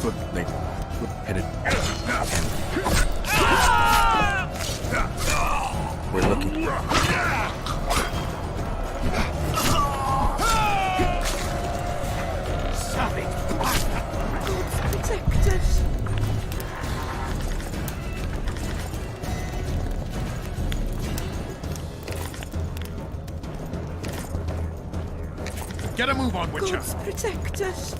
good lady, good-headed, and we're looking. Protect us. Get a move on, Witcher. Gods protect us.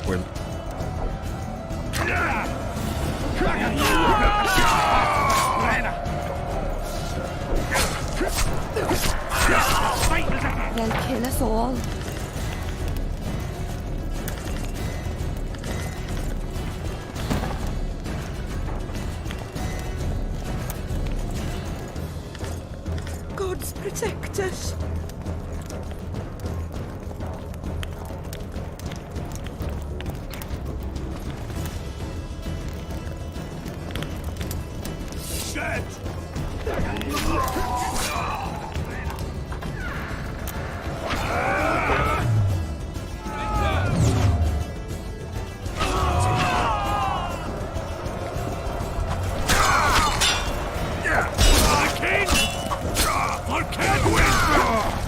We're They'll kill us all. Gods protect us. I can't win!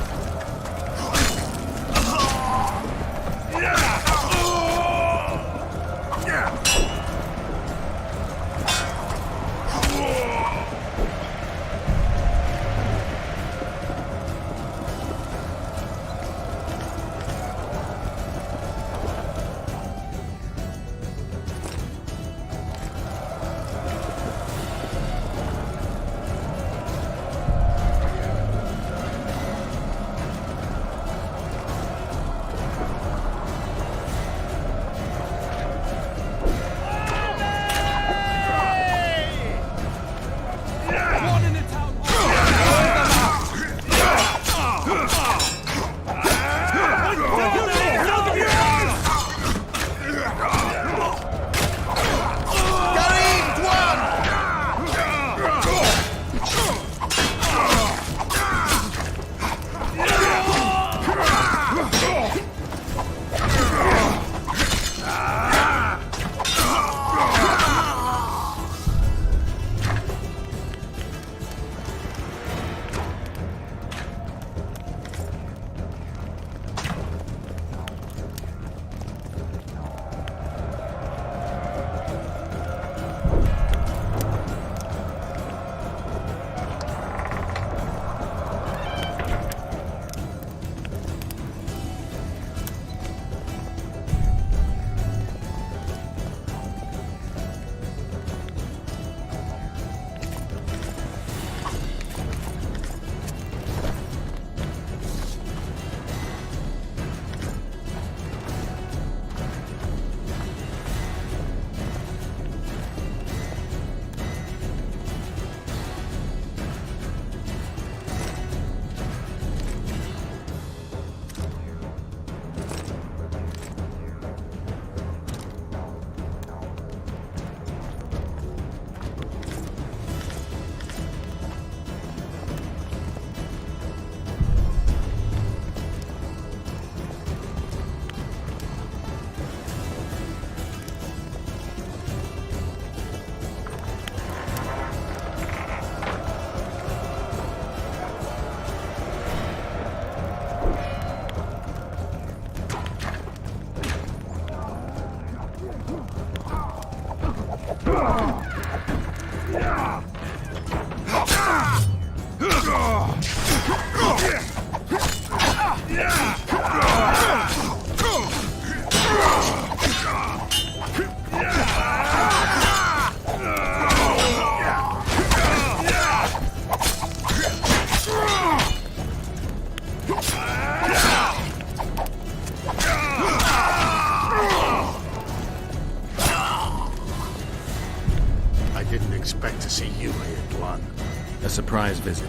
surprise visit.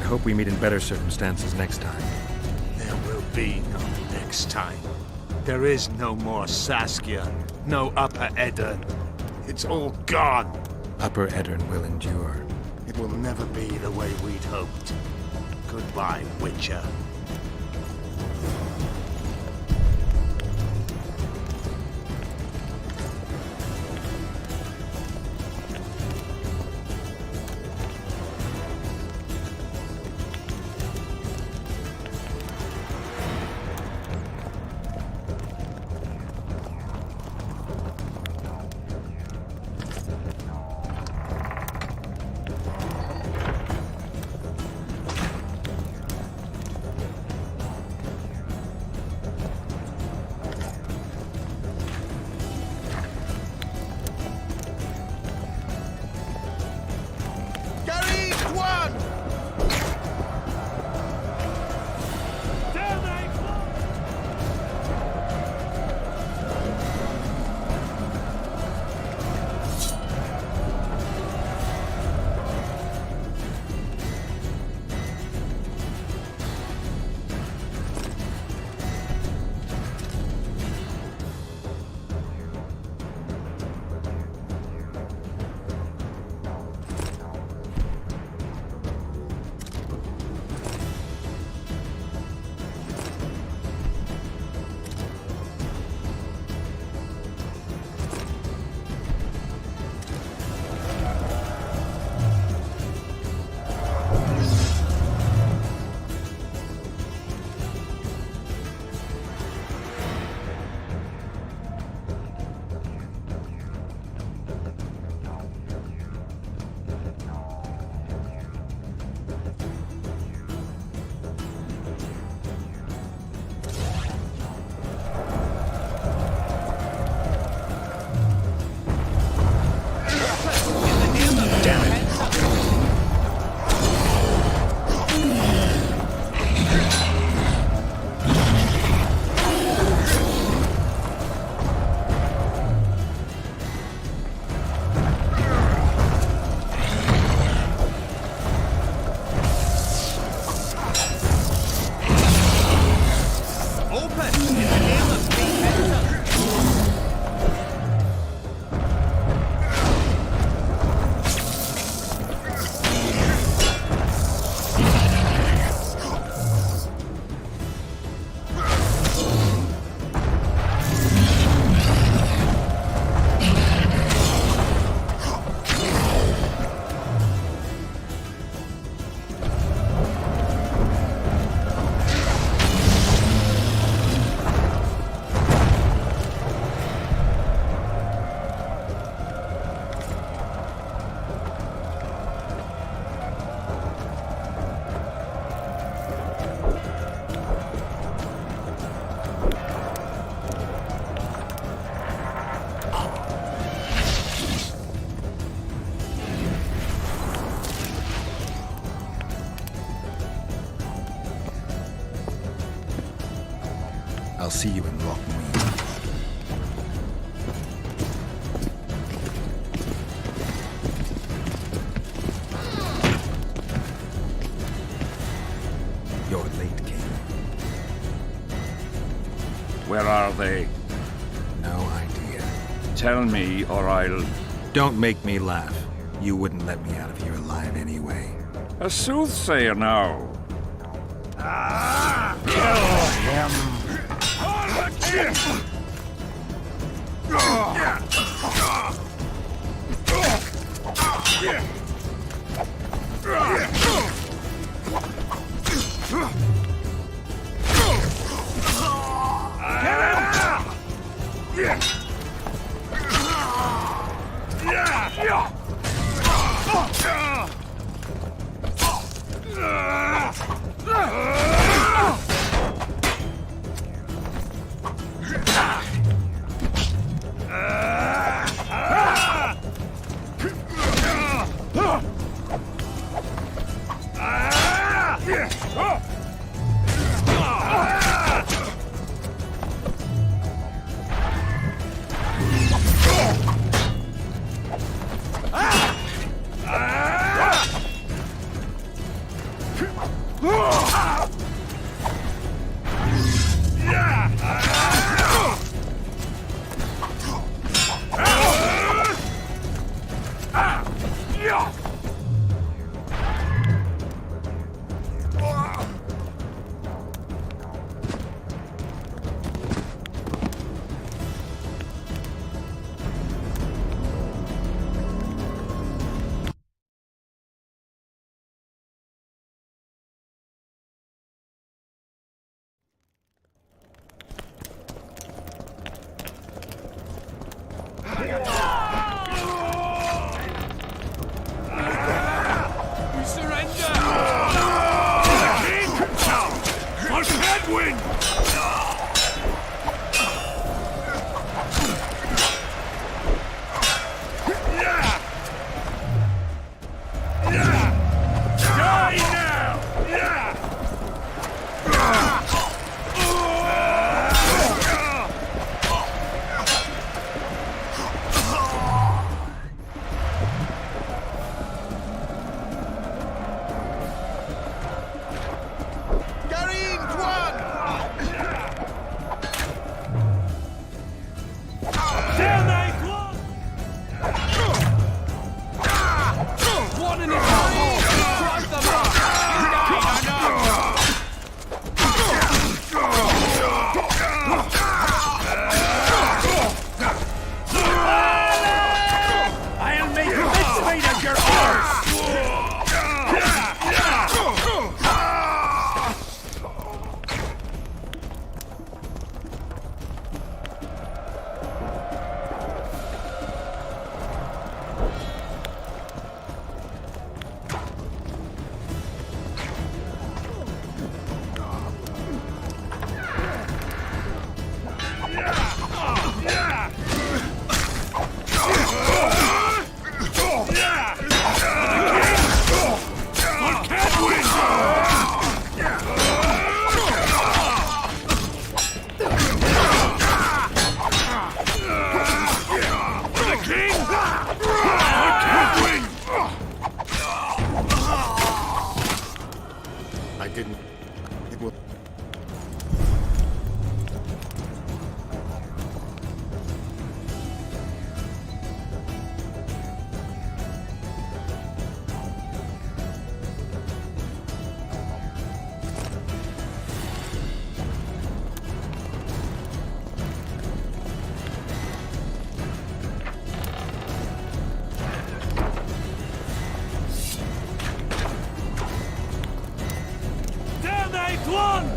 I hope we meet in better circumstances next time. There will be no next time. There is no more Saskia, no Upper Eddern. It's all gone. Upper Eddern will endure. It will never be the way we'd hoped. Goodbye, Witcher. I'll see you in Longplay. You're late, King. Where are they? No idea. Tell me, or I'll... Don't make me laugh. You wouldn't let me out of here alive anyway. A soothsayer now. Kill him! We surrender! To the king! For Kedwin! Die now! I didn't. It will. One!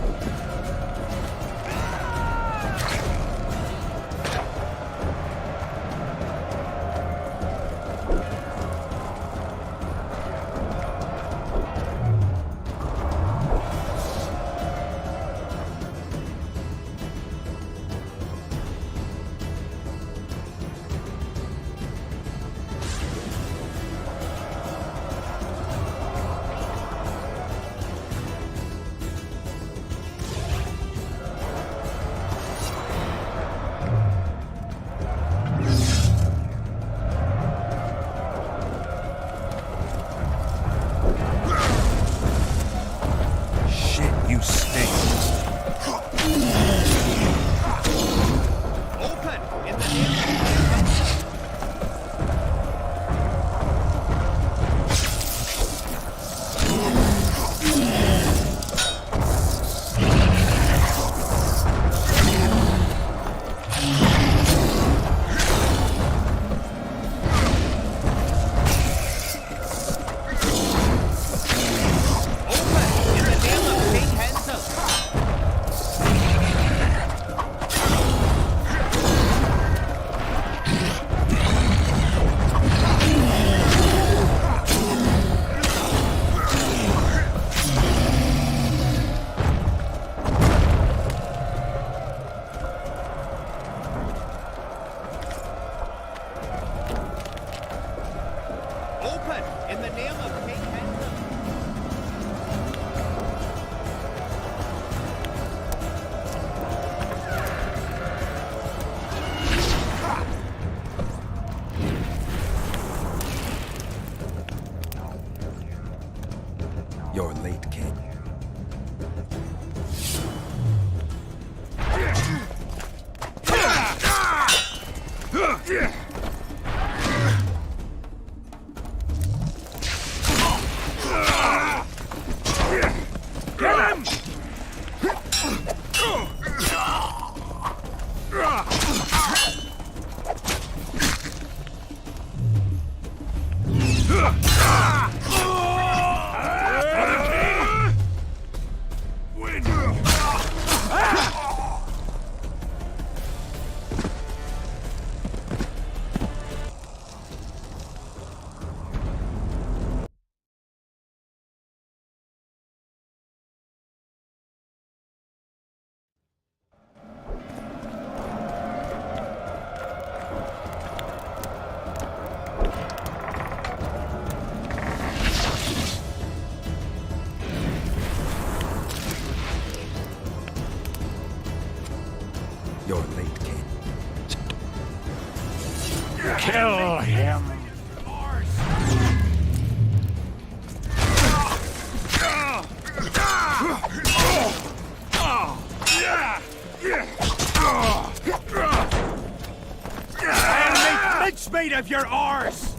straight of your arse!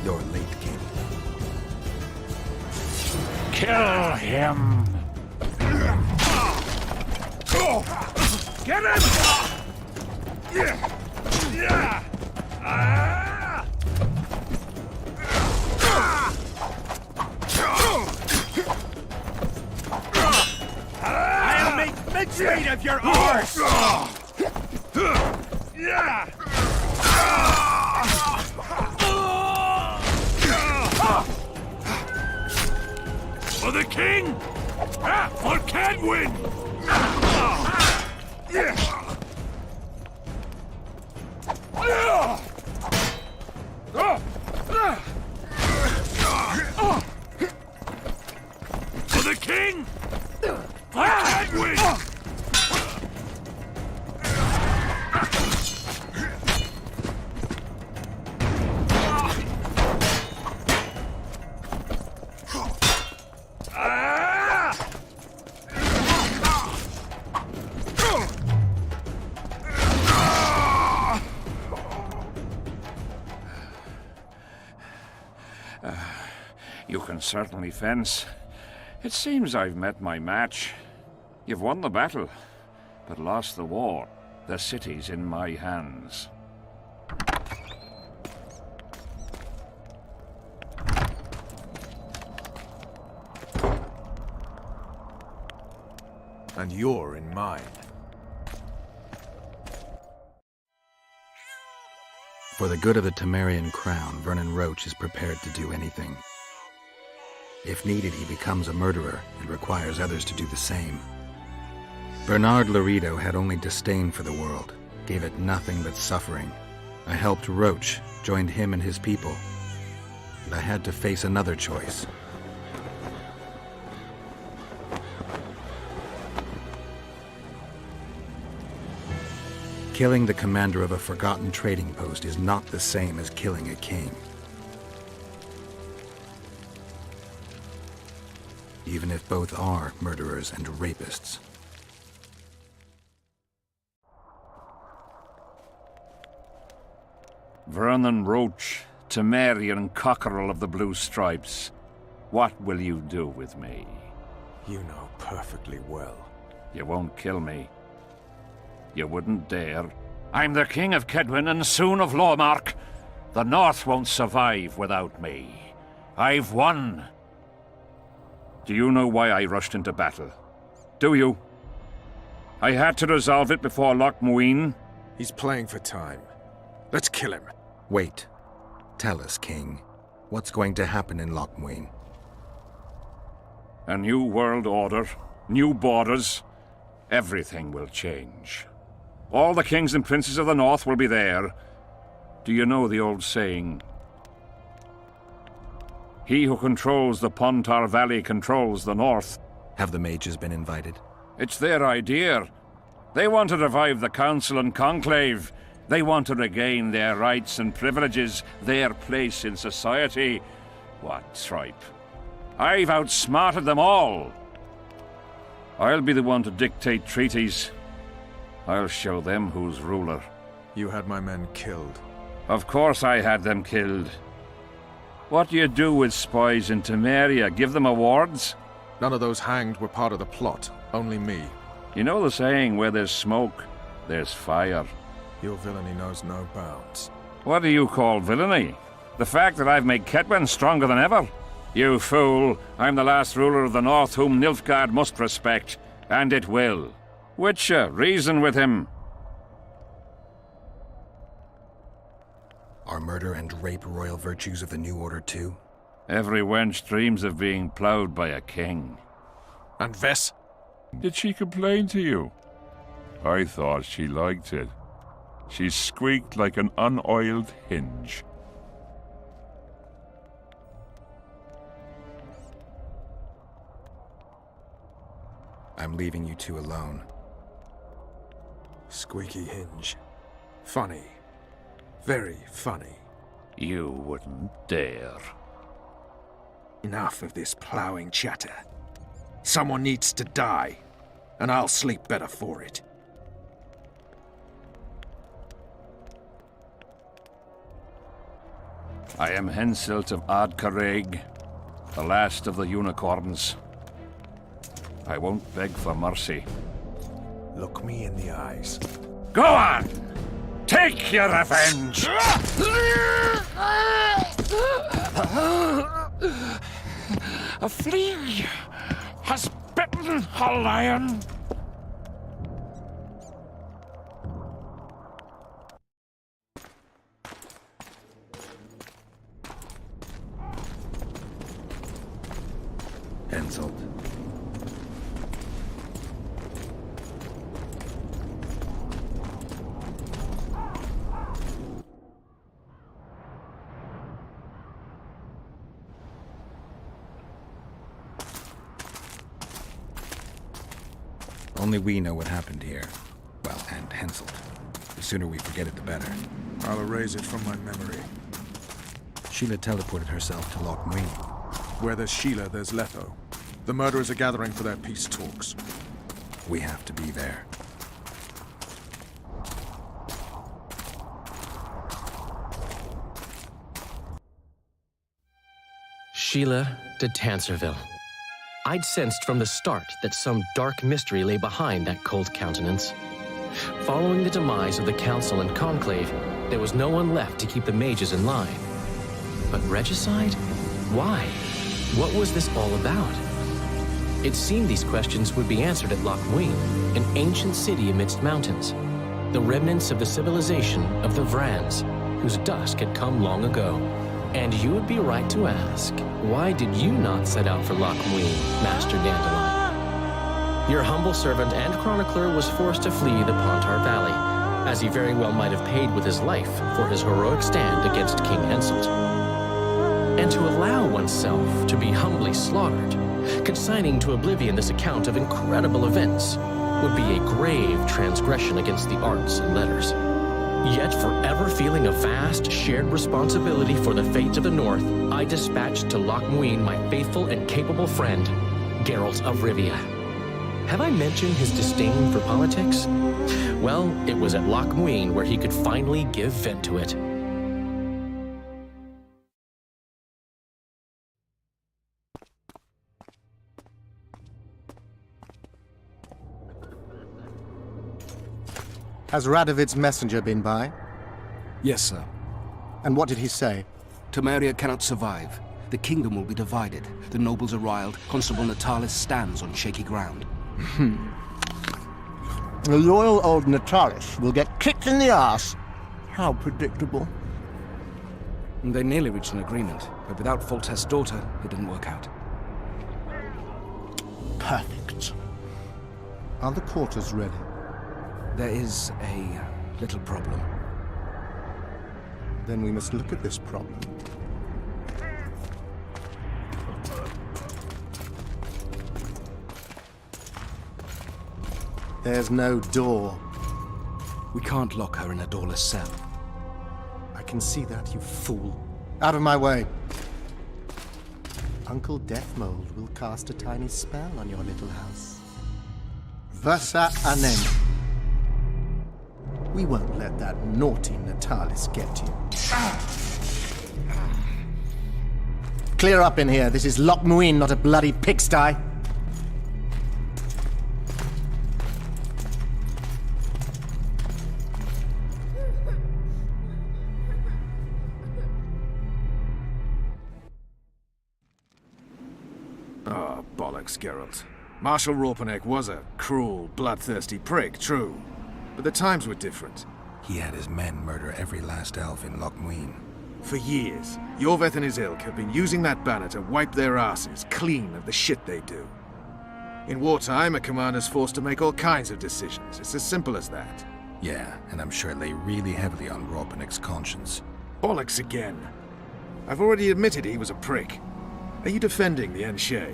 You're late, King. Kill him! Get him! I'll make mincemeat of your arse! For the king? Or can win? For the king? Or can win? You can certainly fence. It seems I've met my match. You've won the battle, but lost the war. The city's in my hands. And you're in mine. For the good of the Temerian crown, Vernon Roche is prepared to do anything. If needed, he becomes a murderer and requires others to do the same. Bernard Laredo had only disdain for the world, gave it nothing but suffering. I helped Roche, joined him and his people, and I had to face another choice. Killing the commander of a forgotten trading post is not the same as killing a king. Even if both are murderers and rapists. Vernon Roche, Temerian cockerel of the Blue Stripes. What will you do with me? You know perfectly well. You won't kill me. You wouldn't dare. I'm the King of Kedwin and soon of Lawmark. The North won't survive without me. I've won. Do you know why I rushed into battle? Do you? I had to resolve it before Loch Muin. He's playing for time. Let's kill him. Wait. Tell us, King. What's going to happen in Loch Muin? A new world order, new borders. Everything will change. All the kings and princes of the North will be there. Do you know the old saying? He who controls the Pontar Valley controls the North. Have the mages been invited? It's their idea. They want to revive the Council and Conclave. They want to regain their rights and privileges, their place in society. What tripe? I've outsmarted them all. I'll be the one to dictate treaties. I'll show them who's ruler. You had my men killed. Of course I had them killed. What do you do with spies in Temeria? Give them awards? None of those hanged were part of the plot. Only me. You know the saying, where there's smoke, there's fire. Your villainy knows no bounds. What do you call villainy? The fact that I've made Ketwen stronger than ever? You fool! I'm the last ruler of the North whom Nilfgaard must respect, and it will. Witcher, reason with him. Are murder and rape royal virtues of the New Order too? Every wench dreams of being ploughed by a king. And Vess? Did she complain to you? I thought she liked it. She squeaked like an unoiled hinge. I'm leaving you two alone. Squeaky hinge. Funny. Very funny. You wouldn't dare. Enough of this ploughing chatter. Someone needs to die, and I'll sleep better for it. I am Henselt of Ardcarreg, the last of the unicorns. I won't beg for mercy. Look me in the eyes. Go on! Take your revenge! A flea has bitten a lion. Henselt. Only we know what happened here. Well, and Henselt. The sooner we forget it, the better. I'll erase it from my memory. Sheila teleported herself to Loch Muin. Where there's Sheila, there's Letho. The murderers are gathering for their peace talks. We have to be there. Sheila de Tanserville. I'd sensed from the start that some dark mystery lay behind that cold countenance. Following the demise of the Council and Conclave, there was no one left to keep the mages in line. But regicide? Why? What was this all about? It seemed these questions would be answered at Loch Muin, an ancient city amidst mountains, the remnants of the civilization of the Vrans, whose dusk had come long ago. And you would be right to ask, why did you not set out for Loch Muin, Master Dandelion? Your humble servant and chronicler was forced to flee the Pontar Valley, as he very well might have paid with his life for his heroic stand against King Henselt. And to allow oneself to be humbly slaughtered, consigning to oblivion this account of incredible events, would be a grave transgression against the arts and letters. Yet forever feeling a vast, shared responsibility for the fate of the North, I dispatched to Loch Muin my faithful and capable friend, Geralt of Rivia. Have I mentioned his disdain for politics? Well, it was at Loch Muin where he could finally give vent to it. Has Radovid's messenger been by? Yes, sir. And what did he say? Temeria cannot survive. The kingdom will be divided. The nobles are riled. Constable Natalis stands on shaky ground. The loyal old Natalis will get kicked in the ass. How predictable. They nearly reached an agreement, but without Foltest's daughter, it didn't work out. Perfect. Are the quarters ready? There is a little problem. Then we must look at this problem. There's no door. We can't lock her in a doorless cell. I can see that, you fool. Out of my way. Uncle Deathmold will cast a tiny spell on your little house. Versa anem. We won't let that naughty Natalis get you. Clear up in here. This is Loch Muin, not a bloody pigsty. Oh, bollocks, Geralt. Marshal Raupenek was a cruel, bloodthirsty prick, true. But the times were different. He had his men murder every last elf in Loch Muin. For years, Yorveth and his ilk have been using that banner to wipe their asses clean of the shit they do. In wartime, a commander's forced to make all kinds of decisions. It's as simple as that. Yeah, and I'm sure it lay really heavily on Raupenek's conscience. Bollocks again. I've already admitted he was a prick. Are you defending the Enshe?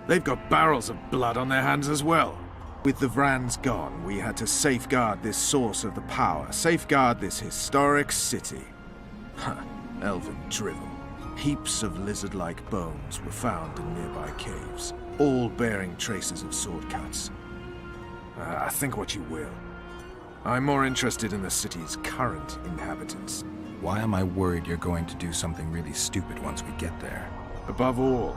They've got barrels of blood on their hands as well. With the Vrans gone, we had to safeguard this source of the power, safeguard this historic city. Huh, elven drivel. Heaps of lizard-like bones were found in nearby caves, all bearing traces of sword cuts. Think what you will. I'm more interested in the city's current inhabitants. Why am I worried you're going to do something really stupid once we get there? Above all,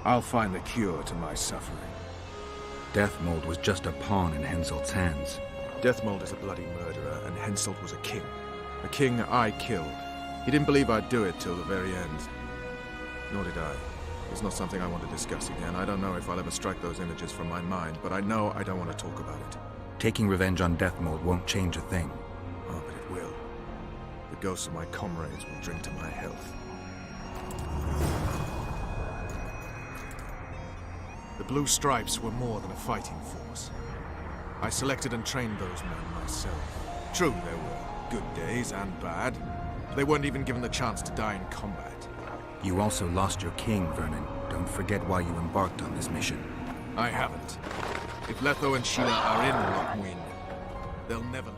I'll find the cure to my suffering. Deathmold was just a pawn in Henselt's hands. Deathmold is a bloody murderer, and Henselt was a king. A king I killed. He didn't believe I'd do it till the very end. Nor did I. It's not something I want to discuss again. I don't know if I'll ever strike those images from my mind, but I know I don't want to talk about it. Taking revenge on Deathmold won't change a thing. Oh, but it will. The ghosts of my comrades will drink to my health. The Blue Stripes were more than a fighting force. I selected and trained those men myself. True, there were good days and bad. They weren't even given the chance to die in combat. You also lost your king, Vernon. Don't forget why you embarked on this mission. I haven't. If Letho and Sheila are in Loch Muin, they'll never leave.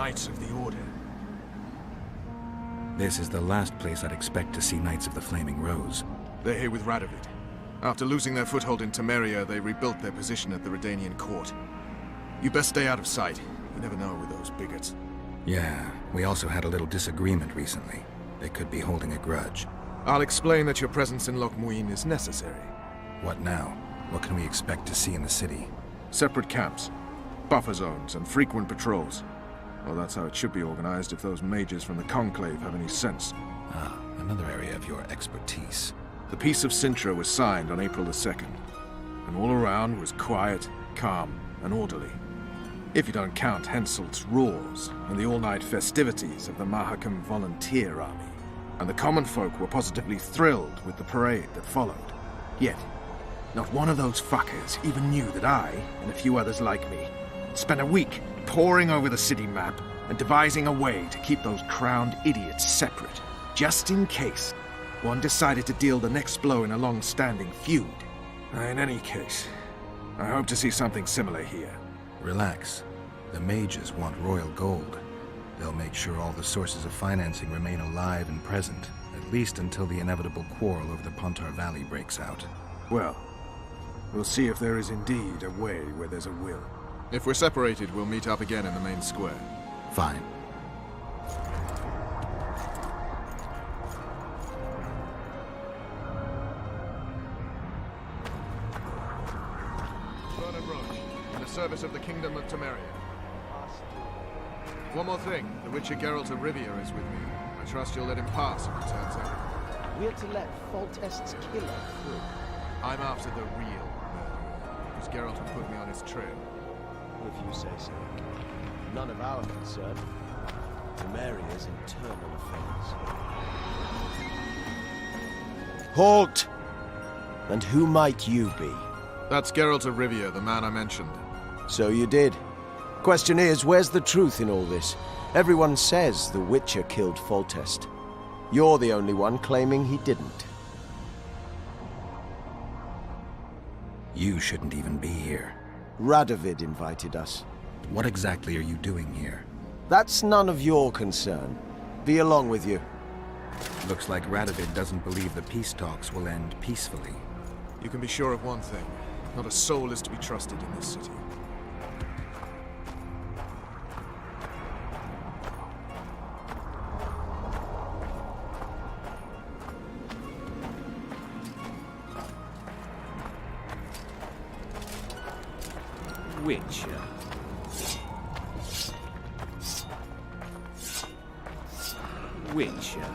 Knights of the Order. This is the last place I'd expect to see Knights of the Flaming Rose. They're here with Radovid. After losing their foothold in Temeria, they rebuilt their position at the Redanian court. You best stay out of sight. You never know with those bigots. Yeah, we also had a little disagreement recently. They could be holding a grudge. I'll explain that your presence in Loch Muin is necessary. What now? What can we expect to see in the city? Separate camps, buffer zones, and frequent patrols. Well, that's how it should be organized if those mages from the Conclave have any sense. Ah, another area of your expertise. The Peace of Sintra was signed on April the 2nd, and all around was quiet, calm, and orderly. If you don't count Henselt's roars and the all-night festivities of the Mahakam Volunteer Army. And the common folk were positively thrilled with the parade that followed. Yet, not one of those fuckers even knew that I, and a few others like me, spent a week poring over the city map and devising a way to keep those crowned idiots separate, just in case one decided to deal the next blow in a long-standing feud. In any case, I hope to see something similar here. Relax. The mages want royal gold. They'll make sure all the sources of financing remain alive and present, at least until the inevitable quarrel over the Pontar Valley breaks out. Well, we'll see if there is indeed a way where there's a will. If we're separated, we'll meet up again in the main square. Fine. Vernon Roche, in the service of the Kingdom of Temeria. One more thing. The Witcher Geralt of Rivia is with me. I trust you'll let him pass if he turns out. We're to let Foltest's killer through. I'm after the real murderer, because Geralt will put me on his trail. If you say so. None of our concern. Temeria's internal affairs. Halt! And who might you be? That's Geralt of Rivia, the man I mentioned. So you did. Question is, where's the truth in all this? Everyone says the Witcher killed Foltest. You're the only one claiming he didn't. You shouldn't even be here. Radovid invited us. What exactly are you doing here? That's none of your concern. Be along with you. Looks like Radovid doesn't believe the peace talks will end peacefully. You can be sure of one thing. Not a soul is to be trusted in this city. Witcher. Witcher.